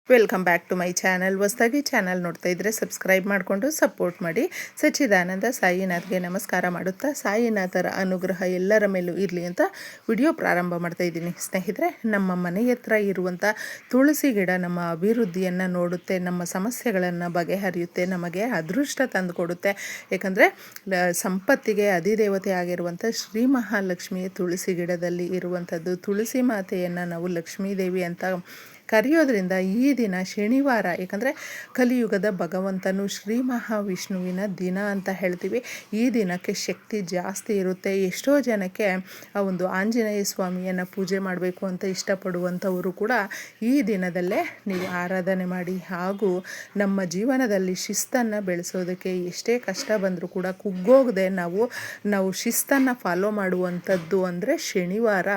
Welcome back to my channel. ಹೊಸದಾಗಿ channel ನೋಡ್ತಾ ಇದ್ದರೆ ಸಬ್ಸ್ಕ್ರೈಬ್ ಮಾಡಿಕೊಂಡು ಸಪೋರ್ಟ್ ಮಾಡಿ. ಸಚ್ಚಿದಾನಂದ ಸಾಯಿನಾಥ್ಗೆ ನಮಸ್ಕಾರ ಮಾಡುತ್ತಾ ಸಾಯಿನಾಥರ ಅನುಗ್ರಹ ಎಲ್ಲರ ಮೇಲೂ ಇರಲಿ ಅಂತ ವಿಡಿಯೋ ಪ್ರಾರಂಭ ಮಾಡ್ತಾ ಇದ್ದೀನಿ. ಸ್ನೇಹಿತರೆ, ನಮ್ಮ ಮನೆ ಹತ್ರ ಇರುವಂಥ ತುಳಸಿ ಗಿಡ ನಮ್ಮ ಅಭಿವೃದ್ಧಿಯನ್ನು ನೋಡುತ್ತೆ, ನಮ್ಮ ಸಮಸ್ಯೆಗಳನ್ನು ಬಗೆಹರಿಯುತ್ತೆ, ನಮಗೆ ಅದೃಷ್ಟ ತಂದು ಕೊಡುತ್ತೆ. ಏಕೆಂದರೆ ಸಂಪತ್ತಿಗೆ ಅಧಿದೇವತೆ ಆಗಿರುವಂಥ ಶ್ರೀ ಮಹಾಲಕ್ಷ್ಮಿಯ ತುಳಸಿ ಗಿಡದಲ್ಲಿ ಇರುವಂಥದ್ದು. ತುಳಸಿ ಮಾತೆಯನ್ನು ನಾವು ಲಕ್ಷ್ಮೀ ದೇವಿ ಅಂತ ಕರೆಯೋದ್ರಿಂದ ಈ ದಿನ ಶನಿವಾರ, ಏಕೆಂದರೆ ಕಲಿಯುಗದ ಭಗವಂತನು ಶ್ರೀ ಮಹಾವಿಷ್ಣುವಿನ ದಿನ ಅಂತ ಹೇಳ್ತೀವಿ. ಈ ದಿನಕ್ಕೆ ಶಕ್ತಿ ಜಾಸ್ತಿ ಇರುತ್ತೆ. ಎಷ್ಟೋ ಜನಕ್ಕೆ ಆ ಒಂದು ಆಂಜನೇಯ ಸ್ವಾಮಿಯನ್ನು ಪೂಜೆ ಮಾಡಬೇಕು ಅಂತ ಇಷ್ಟಪಡುವಂಥವರು ಕೂಡ ಈ ದಿನದಲ್ಲೇ ನೀವು ಆರಾಧನೆ ಮಾಡಿ. ಹಾಗೂ ನಮ್ಮ ಜೀವನದಲ್ಲಿ ಶಿಸ್ತನ್ನು ಬೆಳೆಸೋದಕ್ಕೆ ಎಷ್ಟೇ ಕಷ್ಟ ಬಂದರೂ ಕೂಡ ಕುಗ್ಗೋಗದೆ ನಾವು ಶಿಸ್ತನ್ನು ಫಾಲೋ ಮಾಡುವಂಥದ್ದು ಅಂದರೆ ಶನಿವಾರ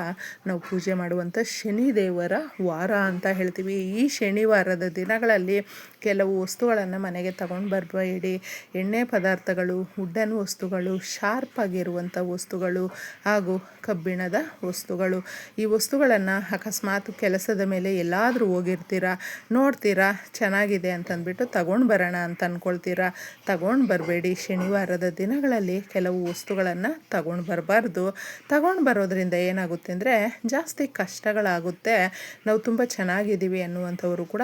ನಾವು ಪೂಜೆ ಮಾಡುವಂಥ ಶನಿದೇವರ ವಾರ ಅಂತ ಹೇಳ್ತೀವಿ. ಈ ಶನಿವಾರದ ದಿನಗಳಲ್ಲಿ ಕೆಲವು ವಸ್ತುಗಳನ್ನು ಮನೆಗೆ ತಗೊಂಡು ಬರಬೇಡಿ. ಎಣ್ಣೆ ಪದಾರ್ಥಗಳು, ವುಡ್ಡನ್ ವಸ್ತುಗಳು, ಶಾರ್ಪ್ ಆಗಿರುವಂಥ ವಸ್ತುಗಳು ಹಾಗೂ ಕಬ್ಬಿಣದ ವಸ್ತುಗಳು, ಈ ವಸ್ತುಗಳನ್ನು ಅಕಸ್ಮಾತ್ ಕೆಲಸದ ಮೇಲೆ ಎಲ್ಲಾದರೂ ಹೋಗಿರ್ತೀರಾ, ನೋಡ್ತೀರಾ ಚೆನ್ನಾಗಿದೆ ಅಂತಂದ್ಬಿಟ್ಟು ತಗೊಂಡು ಬರೋಣ ಅಂತ ಅಂದ್ಕೊಳ್ತೀರಾ. ತಗೊಂಡು ಬರಬೇಡಿ. ಶನಿವಾರದ ದಿನಗಳಲ್ಲಿ ಕೆಲವು ವಸ್ತುಗಳನ್ನು ತಗೊಂಡು ಬರಬಾರ್ದು. ತಗೊಂಡು ಬರೋದ್ರಿಂದ ಏನಾಗುತ್ತೆ ಅಂದರೆ ಜಾಸ್ತಿ ಕಷ್ಟಗಳಾಗುತ್ತೆ. ನಾವು ತುಂಬ ಚೆನ್ನಾಗಿದ್ದೀವಿ ಅನ್ನುವಂಥವರು ಕೂಡ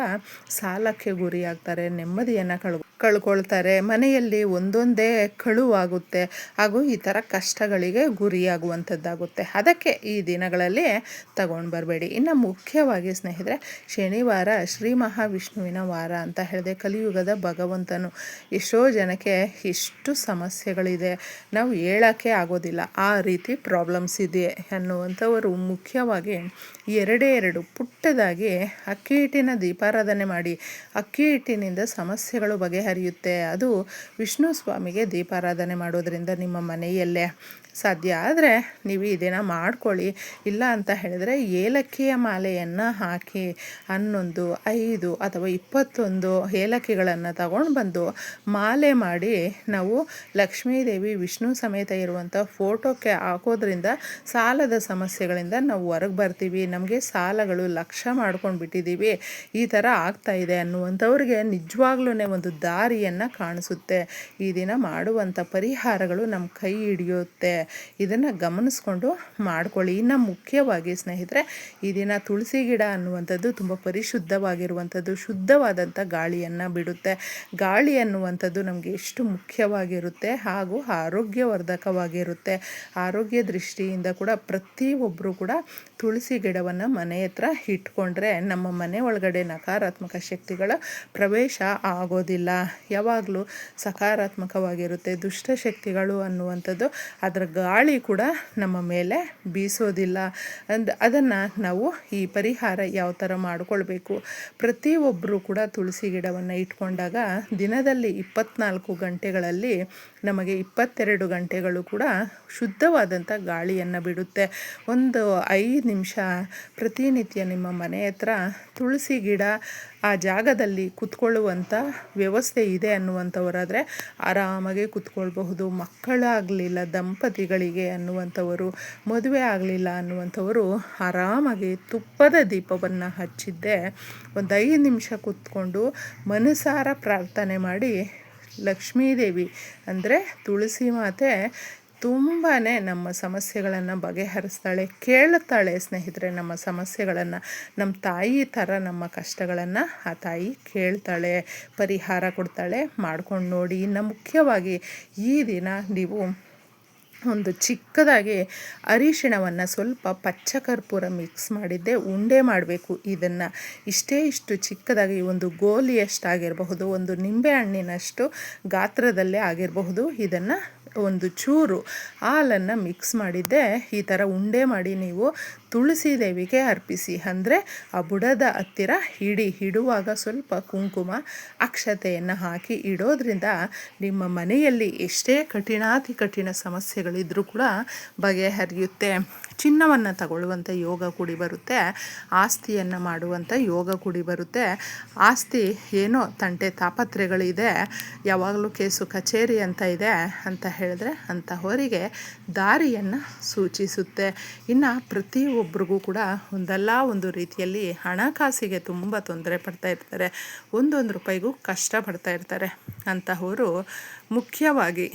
ಸಾಲಕ್ಕೆ ಗುರಿಯಾಗ್ತಾರೆ, ನೆಮ್ಮದಿಯನ್ನು ಕಳ್ಕೊಳ್ತಾರೆ, ಮನೆಯಲ್ಲಿ ಒಂದೊಂದೇ ಕಳುವಾಗುತ್ತೆ, ಹಾಗೂ ಈ ಥರ ಕಷ್ಟಗಳಿಗೆ ಗುರಿಯಾಗುವಂಥದ್ದಾಗುತ್ತೆ. ಅದಕ್ಕೆ ಈ ದಿನಗಳಲ್ಲಿ ತಗೊಂಡು ಬರಬೇಡಿ. ಇನ್ನು ಮುಖ್ಯವಾಗಿ ಸ್ನೇಹಿತರೆ, ಶನಿವಾರ ಶ್ರೀ ಮಹಾವಿಷ್ಣುವಿನ ವಾರ ಅಂತ ಹೇಳಿದೆ. ಕಲಿಯುಗದ ಭಗವಂತನು. ಎಷ್ಟೋ ಜನಕ್ಕೆ ಎಷ್ಟು ಸಮಸ್ಯೆಗಳಿದೆ, ನಾವು ಹೇಳೋಕ್ಕೆ ಆಗೋದಿಲ್ಲ, ಆ ರೀತಿ ಪ್ರಾಬ್ಲಮ್ಸ್ ಇದೆ ಅನ್ನುವಂಥವರು ಮುಖ್ಯವಾಗಿ ಎರಡು ಪುಟ್ಟದಾಗಿ ಅಕ್ಕಿ ಹಿಟ್ಟಿನ ದೀಪಾರಾಧನೆ ಮಾಡಿ. ಅಕ್ಕಿ ಹಿಟ್ಟಿನಿಂದ ಸಮಸ್ಯೆಗಳು ಬಗೆಹರಿಯುತ್ತೆ. ಅದು ವಿಷ್ಣು ಸ್ವಾಮಿಗೆ ದೀಪಾರಾಧನೆ ಮಾಡೋದ್ರಿಂದ ನಿಮ್ಮ ಮನೆಯಲ್ಲೇ ಸಾಧ್ಯ ಆದರೆ ನೀವು ಇದನ್ನು ಮಾಡ್ಕೊಳ್ಳಿ. ಇಲ್ಲ ಅಂತ ಹೇಳಿದರೆ ಏಲಕ್ಕಿಯ ಮಾಲೆಯನ್ನು ಹಾಕಿ 11, 5 ಅಥವಾ 21 ಏಲಕ್ಕಿಗಳನ್ನು ತಗೊಂಡು ಬಂದು ಮಾಲೆ ಮಾಡಿ ನಾವು ಲಕ್ಷ್ಮೀದೇವಿ ವಿಷ್ಣು ಸಮೇತ ಇರುವಂಥ ಫೋಟೋಕ್ಕೆ ಹಾಕೋದ್ರಿಂದ ಸಾಲದ ಸಮಸ್ಯೆಗಳಿಂದ ನಾವು ಹೊರಗೆ ಬರ್ತೀವಿ. ನಮಗೆ ಸಾಲಗಳು ಲಕ್ಷ ಮಾಡ್ಕೊಂಡು ಬಿಟ್ಟಿದ್ದೀವಿ, ಈ ಥರ ಆಗ್ತಾಯಿದೆ ಅನ್ನುವಂಥವ್ರಿಗೆ ನಿಜವಾಗ್ಲೂ ಒಂದು ದಾರಿಯನ್ನು ಕಾಣಿಸುತ್ತೆ. ಈ ದಿನ ಮಾಡುವಂಥ ಪರಿಹಾರಗಳು ನಮ್ಮ ಕೈ ಹಿಡಿಯುತ್ತೆ. ಇದನ್ನು ಗಮನಿಸ್ಕೊಂಡು ಮಾಡ್ಕೊಳ್ಳಿ. ಇನ್ನು ಮುಖ್ಯವಾಗಿ ಸ್ನೇಹಿತರೆ, ಈ ದಿನ ತುಳಸಿ ಗಿಡ ಅನ್ನುವಂಥದ್ದು ತುಂಬ ಪರಿಶುದ್ಧವಾಗಿರುವಂಥದ್ದು, ಶುದ್ಧವಾದಂಥ ಗಾಳಿಯನ್ನು ಬಿಡುತ್ತೆ. ಗಾಳಿ ಅನ್ನುವಂಥದ್ದು ನಮಗೆ ಎಷ್ಟು ಮುಖ್ಯವಾಗಿರುತ್ತೆ ಹಾಗೂ ಆರೋಗ್ಯವರ್ಧಕವಾಗಿರುತ್ತೆ. ಆರೋಗ್ಯ ದೃಷ್ಟಿಯಿಂದ ಕೂಡ ಪ್ರತಿಯೊಬ್ಬರು ಕೂಡ ತುಳಸಿ ಗಿಡವನ್ನು ಮನೆ ಹತ್ರ ಇಟ್ಕೊಂಡ್ರೆ ನಮ್ಮ ಮನೆ ಒಳಗಡೆ ನಕಾರಾತ್ಮಕ ಶಕ್ತಿಗಳ ಪ್ರವೇಶ ಆಗೋದಿಲ್ಲ. ಯಾವಾಗಲೂ ಸಕಾರಾತ್ಮಕವಾಗಿರುತ್ತೆ. ದುಷ್ಟಶಕ್ತಿಗಳು ಅನ್ನುವಂಥದ್ದು ಅದರ ಗಾಳಿ ಕೂಡ ನಮ್ಮ ಮೇಲೆ ಬೀಸೋದಿಲ್ಲ. ಅದನ್ನು ನಾವು ಈ ಪರಿಹಾರ ಯಾವ ಥರ ಮಾಡಿಕೊಳ್ಬೇಕು, ಪ್ರತಿಯೊಬ್ಬರು ಕೂಡ ತುಳಸಿ ಗಿಡವನ್ನು ಇಟ್ಕೊಂಡಾಗ ದಿನದಲ್ಲಿ 24 ಗಂಟೆಗಳಲ್ಲಿ ನಮಗೆ 22 ಗಂಟೆಗಳು ಕೂಡ ಶುದ್ಧವಾದಂಥ ಗಾಳಿಯನ್ನು ಬಿಡುತ್ತೆ. ಒಂದು 5 ನಿಮಿಷ ಪ್ರತಿನಿತ್ಯ ನಿಮ್ಮ ಮನೆ ಹತ್ರ ತುಳಸಿ ಗಿಡ ಆ ಜಾಗದಲ್ಲಿ ಕುತ್ಕೊಳ್ಳುವಂಥ ವ್ಯವಸ್ಥೆ ಇದೆ ಅನ್ನುವಂಥವರಾದರೆ ಆರಾಮಾಗಿ ಕುತ್ಕೊಳ್ಬಹುದು. ಮಕ್ಕಳಾಗಲಿಲ್ಲ ದಂಪತಿಗಳಿಗೆ ಅನ್ನುವಂಥವರು, ಮದುವೆ ಆಗಲಿಲ್ಲ ಅನ್ನುವಂಥವರು ಆರಾಮಾಗಿ ತುಪ್ಪದ ದೀಪವನ್ನು ಹಚ್ಚಿದ್ದೆ ಒಂದು 5 ನಿಮಿಷ ಕೂತ್ಕೊಂಡು ಮನಸಾರ ಪ್ರಾರ್ಥನೆ ಮಾಡಿ. ಲಕ್ಷ್ಮೀದೇವಿ ಅಂದರೆ ತುಳಸಿ ಮಾತೆ ತುಂಬಾ ನಮ್ಮ ಸಮಸ್ಯೆಗಳನ್ನು ಬಗೆಹರಿಸ್ತಾಳೆ, ಕೇಳುತ್ತಾಳೆ. ಸ್ನೇಹಿತರೆ, ನಮ್ಮ ಸಮಸ್ಯೆಗಳನ್ನು ನಮ್ಮ ತಾಯಿ ಥರ ನಮ್ಮ ಕಷ್ಟಗಳನ್ನು ಆ ತಾಯಿ ಕೇಳ್ತಾಳೆ, ಪರಿಹಾರ ಕೊಡ್ತಾಳೆ. ಮಾಡ್ಕೊಂಡು ನೋಡಿ. ಇನ್ನು ಮುಖ್ಯವಾಗಿ ಈ ದಿನ ನೀವು ಒಂದು ಚಿಕ್ಕದಾಗಿ ಅರಿಶಿಣವನ್ನು ಸ್ವಲ್ಪ ಪಚ್ಚಕರ್ಪೂರ ಮಿಕ್ಸ್ ಮಾಡಿದ್ದೆ ಉಂಡೆ ಮಾಡಬೇಕು. ಇದನ್ನು ಇಷ್ಟು ಚಿಕ್ಕದಾಗಿ ಒಂದು ಗೋಲಿಯಷ್ಟಾಗಿರಬಹುದು, ಒಂದು ನಿಂಬೆ ಹಣ್ಣಿನಷ್ಟು ಗಾತ್ರದಲ್ಲೇ ಆಗಿರಬಹುದು. ಇದನ್ನು ಒಂದು ಚೂರು ಹಾಲನ್ನು ಮಿಕ್ಸ್ ಮಾಡಿದ್ದೆ ಈ ಥರ ಉಂಡೆ ಮಾಡಿ ನೀವು ತುಳಸಿ ದೇವಿಗೆ ಅರ್ಪಿಸಿ. ಅಂದರೆ ಆ ಬುಡದ ಹತ್ತಿರ ಇಡುವಾಗ ಸ್ವಲ್ಪ ಕುಂಕುಮ ಅಕ್ಷತೆಯನ್ನು ಹಾಕಿ ಇಡೋದ್ರಿಂದ ನಿಮ್ಮ ಮನೆಯಲ್ಲಿ ಎಷ್ಟೇ ಕಠಿಣಾತಿ ಕಠಿಣ ಸಮಸ್ಯೆಗಳಿದ್ರೂ ಕೂಡ ಬಗೆಹರಿಯುತ್ತೆ. ಚಿನ್ನವನ್ನು ತಗೊಳ್ಳುವಂಥ ಯೋಗ ಕೂಡಿ ಬರುತ್ತೆ, ಆಸ್ತಿಯನ್ನು ಮಾಡುವಂಥ ಯೋಗ ಕೂಡಿ ಬರುತ್ತೆ. ಆಸ್ತಿ ಏನೋ ತಂಟೆ ತಾಪತ್ರೆಗಳಿದೆ, ಯಾವಾಗಲೂ ಕೇಸು ಕಚೇರಿ ಅಂತ ಇದೆ ಅಂತ ಹೇಳಿದ್ರೆ ಅಂತಹವರಿಗೆ ದಾರಿಯನ್ನು ಸೂಚಿಸುತ್ತೆ. ಇನ್ನು ಪ್ರತಿಯೊಬ್ಬರಿಗೂ ಕೂಡ ಒಂದಲ್ಲ ಒಂದು ರೀತಿಯಲ್ಲಿ ಹಣಕಾಸಿಗೆ ತುಂಬ ತೊಂದರೆ ಪಡ್ತಾ ಇರ್ತಾರೆ. ಒಂದೊಂದು ರೂಪಾಯಿಗೂ ಕಷ್ಟಪಡ್ತಾ ಇರ್ತಾರೆ. ಅಂತಹವರು ಮುಖ್ಯವಾಗಿ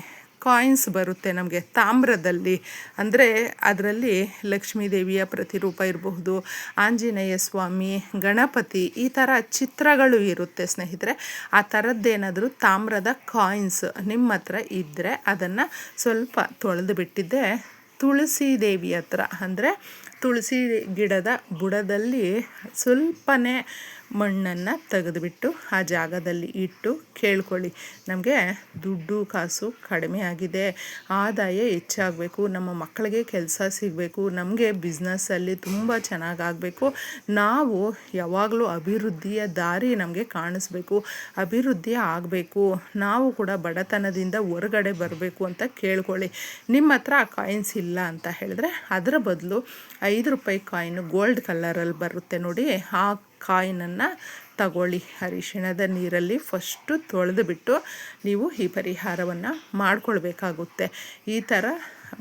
ಕಾಯಿನ್ಸ್ ಬರುತ್ತೆ ನಮಗೆ ತಾಮ್ರದಲ್ಲಿ, ಅಂದರೆ ಅದರಲ್ಲಿ ಲಕ್ಷ್ಮೀ ದೇವಿಯ ಪ್ರತಿರೂಪ ಇರಬಹುದು, ಆಂಜನೇಯ ಸ್ವಾಮಿ, ಗಣಪತಿ, ಈ ಥರ ಚಿತ್ರಗಳು ಇರುತ್ತೆ ಸ್ನೇಹಿತರೆ. ಆ ಥರದ್ದೇನಾದರೂ ತಾಮ್ರದ ಕಾಯಿನ್ಸ್ ನಿಮ್ಮ ಹತ್ರ ಇದ್ದರೆ ಅದನ್ನು ಸ್ವಲ್ಪ ತೊಳೆದು ಬಿಟ್ಟಿದ್ದೆ ತುಳಸಿ ದೇವಿ ಹತ್ರ, ಅಂದರೆ ತುಳಸಿ ಗಿಡದ ಬುಡದಲ್ಲಿ ಸ್ವಲ್ಪನೇ ಮಣ್ಣನ್ನು ತೆಗೆದುಬಿಟ್ಟು ಆ ಜಾಗದಲ್ಲಿ ಇಟ್ಟು ಕೇಳ್ಕೊಳ್ಳಿ, ನಮಗೆ ದುಡ್ಡು ಕಾಸು ಕಡಿಮೆ ಆಗಿದೆ, ಆದಾಯ ಹೆಚ್ಚಾಗಬೇಕು, ನಮ್ಮ ಮಕ್ಕಳಿಗೆ ಕೆಲಸ ಸಿಗಬೇಕು, ನಮಗೆ ಬಿಸ್ನೆಸ್ಸಲ್ಲಿ ತುಂಬ ಚೆನ್ನಾಗಾಗಬೇಕು, ನಾವು ಯಾವಾಗಲೂ ಅಭಿವೃದ್ಧಿಯ ದಾರಿ ನಮಗೆ ಕಾಣಿಸ್ಬೇಕು, ಅಭಿವೃದ್ಧಿ ಆಗಬೇಕು, ನಾವು ಕೂಡ ಬಡತನದಿಂದ ಹೊರಗಡೆ ಬರಬೇಕು ಅಂತ ಕೇಳ್ಕೊಳ್ಳಿ. ನಿಮ್ಮ ಹತ್ರ ಆ ಕಾಯಿನ್ಸ್ ಇಲ್ಲ ಅಂತ ಹೇಳಿದ್ರೆ ಅದರ ಬದಲು 5 ರೂಪಾಯಿ ಕಾಯಿನು ಗೋಲ್ಡ್ ಕಲರಲ್ಲಿ ಬರುತ್ತೆ ನೋಡಿ, ಆ ಕಾಯಿನನ್ನು ತಗೊಳ್ಳಿ. ಅರಿಶಿಣದ ನೀರಲ್ಲಿ ಫಸ್ಟು ತೊಳೆದು ಬಿಟ್ಟು ನೀವು ಈ ಪರಿಹಾರವನ್ನು ಮಾಡಿಕೊಳ್ಬೇಕಾಗುತ್ತೆ. ಈ ಥರ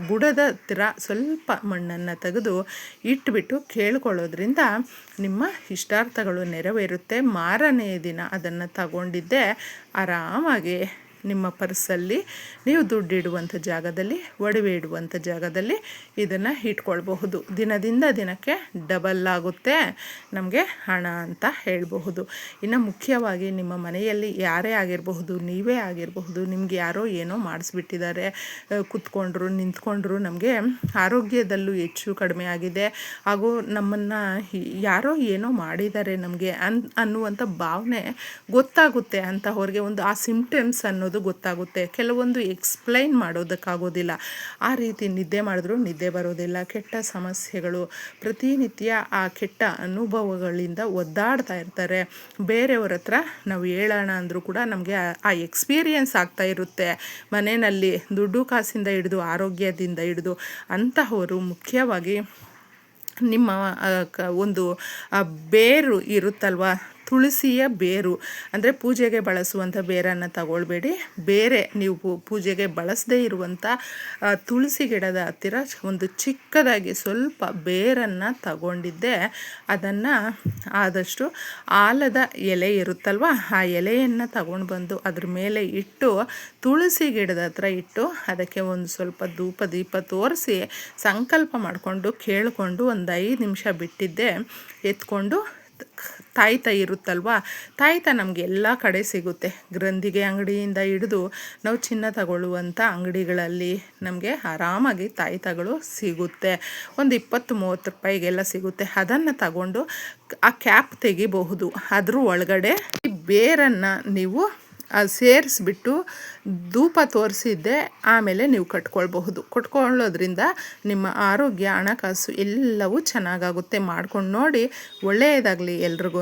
ಬುಡದ ಹತ್ತಿರ ಸ್ವಲ್ಪ ಮಣ್ಣನ್ನು ತೆಗೆದು ಇಟ್ಬಿಟ್ಟು ಕೇಳ್ಕೊಳ್ಳೋದ್ರಿಂದ ನಿಮ್ಮ ಇಷ್ಟಾರ್ಥಗಳು ನೆರವೇರುತ್ತೆ. ಮಾರನೇ ದಿನ ಅದನ್ನು ತಗೊಂಡಿದ್ದೆ ಆರಾಮಾಗಿ ನಿಮ್ಮ ಪರ್ಸಲ್ಲಿ ನೀವು ದುಡ್ಡಿಡುವಂಥ ಜಾಗದಲ್ಲಿ, ಒಡವೆ ಇಡುವಂಥ ಜಾಗದಲ್ಲಿ ಇದನ್ನು ಇಟ್ಕೊಳ್ಬಹುದು. ದಿನದಿಂದ ದಿನಕ್ಕೆ ಡಬಲ್ ಆಗುತ್ತೆ ನಮಗೆ ಹಣ ಅಂತ ಹೇಳಬಹುದು. ಇನ್ನು ಮುಖ್ಯವಾಗಿ ನಿಮ್ಮ ಮನೆಯಲ್ಲಿ ಯಾರೇ ಆಗಿರಬಹುದು, ನೀವೇ ಆಗಿರಬಹುದು, ನಿಮ್ಗೆ ಯಾರೋ ಏನೋ ಮಾಡಿಸ್ಬಿಟ್ಟಿದ್ದಾರೆ, ಕೂತ್ಕೊಂಡ್ರು ನಿಂತ್ಕೊಂಡ್ರು, ನಮಗೆ ಆರೋಗ್ಯದಲ್ಲೂ ಹೆಚ್ಚು ಕಡಿಮೆ ಆಗಿದೆ, ಹಾಗೂ ನಮ್ಮನ್ನು ಯಾರೋ ಏನೋ ಮಾಡಿದ್ದಾರೆ ನಮಗೆ ಅನ್ನುವಂಥ ಭಾವನೆ ಗೊತ್ತಾಗುತ್ತೆ. ಅಂತಹವ್ರಿಗೆ ಒಂದು ಆ ಸಿಂಪ್ಟಮ್ಸ್ ಅನ್ನೋದು ಗೊತ್ತಾಗುತ್ತೆ. ಕೆಲವೊಂದು ಎಕ್ಸ್ಪ್ಲೈನ್ ಮಾಡೋದಕ್ಕಾಗೋದಿಲ್ಲ. ಆ ರೀತಿ ನಿದ್ದೆ ಮಾಡಿದ್ರೂ ನಿದ್ದೆ ಬರೋದಿಲ್ಲ, ಕೆಟ್ಟ ಸಮಸ್ಯೆಗಳು, ಪ್ರತಿನಿತ್ಯ ಆ ಕೆಟ್ಟ ಅನುಭವಗಳಿಂದ ಒದ್ದಾಡ್ತಾ ಇರ್ತಾರೆ. ಬೇರೆಯವ್ರ ಹತ್ರ ನಾವು ಹೇಳೋಣ ಅಂದರೂ ಕೂಡ ನಮಗೆ ಆ ಎಕ್ಸ್ಪೀರಿಯನ್ಸ್ ಆಗ್ತಾ ಇರುತ್ತೆ, ಮನೆಯಲ್ಲಿ ದುಡ್ಡು ಕಾಸಿಂದ ಹಿಡಿದು ಆರೋಗ್ಯದಿಂದ ಹಿಡಿದು. ಅಂತಹವರು ಮುಖ್ಯವಾಗಿ ನಿಮ್ಮ ಒಂದು ಬೇರು ಇರುತ್ತಲ್ವ, ತುಳಸಿಯ ಬೇರು, ಅಂದರೆ ಪೂಜೆಗೆ ಬಳಸುವಂಥ ಬೇರನ್ನು ತಗೊಳ್ಬೇಡಿ. ಬೇರೆ ನೀವು ಪೂಜೆಗೆ ಬಳಸದೇ ಇರುವಂಥ ತುಳಸಿ ಗಿಡದ ಹತ್ತಿರ ಒಂದು ಚಿಕ್ಕದಾಗಿ ಸ್ವಲ್ಪ ಬೇರನ್ನು ತಗೊಂಡಿದ್ದೆ, ಅದನ್ನು ಆದಷ್ಟು ಆಲದ ಎಲೆ ಇರುತ್ತಲ್ವ, ಆ ಎಲೆಯನ್ನು ತಗೊಂಡು ಬಂದು ಅದ್ರ ಮೇಲೆ ಇಟ್ಟು ತುಳಸಿ ಗಿಡದ ಹತ್ರ ಇಟ್ಟು ಅದಕ್ಕೆ ಒಂದು ಸ್ವಲ್ಪ ಧೂಪ ದೀಪ ತೋರಿಸಿ ಸಂಕಲ್ಪ ಮಾಡಿಕೊಂಡು ಕೇಳಿಕೊಂಡು ಒಂದು 5 ನಿಮಿಷ ಬಿಟ್ಟಿದ್ದೆ. ಎತ್ಕೊಂಡು ತಾಯ್ತ ಇರುತ್ತಲ್ವ, ತಾಯ್ತ ನಮಗೆ ಎಲ್ಲ ಕಡೆ ಸಿಗುತ್ತೆ. ಗ್ರಂಥಿಗೆ ಅಂಗಡಿಯಿಂದ ಹಿಡಿದು ನಾವು ಚಿನ್ನ ತಗೊಳ್ಳುವಂಥ ಅಂಗಡಿಗಳಲ್ಲಿ ನಮಗೆ ಆರಾಮಾಗಿ ತಾಯ್ತಗಳು ಸಿಗುತ್ತೆ. ಒಂದು 20-30 ರೂಪಾಯಿಗೆಲ್ಲ ಸಿಗುತ್ತೆ. ಅದನ್ನು ತಗೊಂಡು ಆ ಕ್ಯಾಪ್ ತೆಗಿಬಹುದು. ಅದ್ರ ಒಳಗಡೆ ಈ ಬೇರನ್ನು ನೀವು ಸೇರಿಸ್ಬಿಟ್ಟು ಧೂಪ ತೋರಿಸಿದ್ದೆ ಆಮೇಲೆ ನೀವು ಕಟ್ಕೊಳ್ಳೋದ್ರಿಂದ ನಿಮ್ಮ ಆರೋಗ್ಯ, ಹಣಕಾಸು ಎಲ್ಲವೂ ಚೆನ್ನಾಗಾಗುತ್ತೆ. ಮಾಡ್ಕೊಂಡು ನೋಡಿ. ಒಳ್ಳೆಯದಾಗಲಿ ಎಲ್ರಿಗೂ.